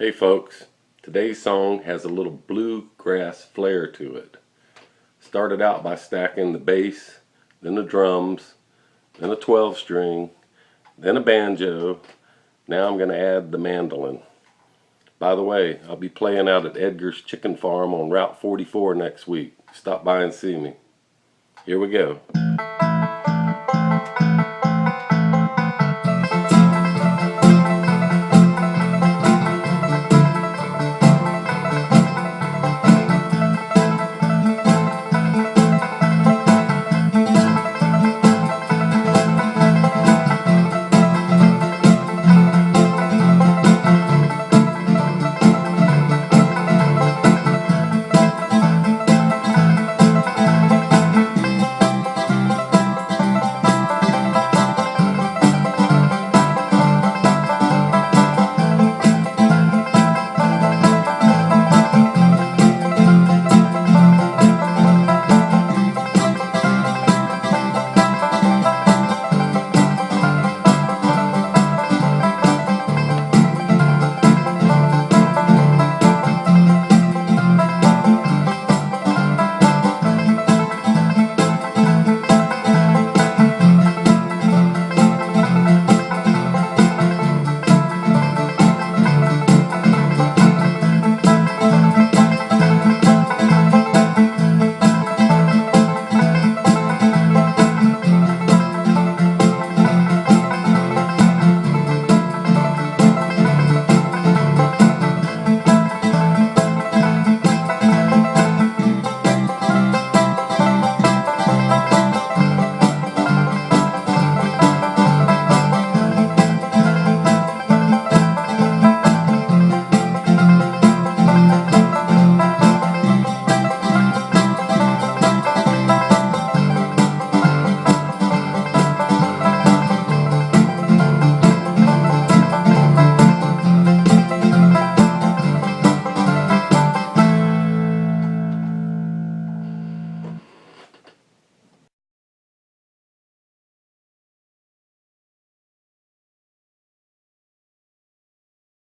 Hey folks, today's song has a little bluegrass flair to it. Started out by stacking the bass, then the drums, then a 12 string, then a banjo. Now I'm going to add the mandolin. By the way, I'll be playing out at Edgar's Chicken Farm on Route 44 next week. Stop by and see me. Here we go.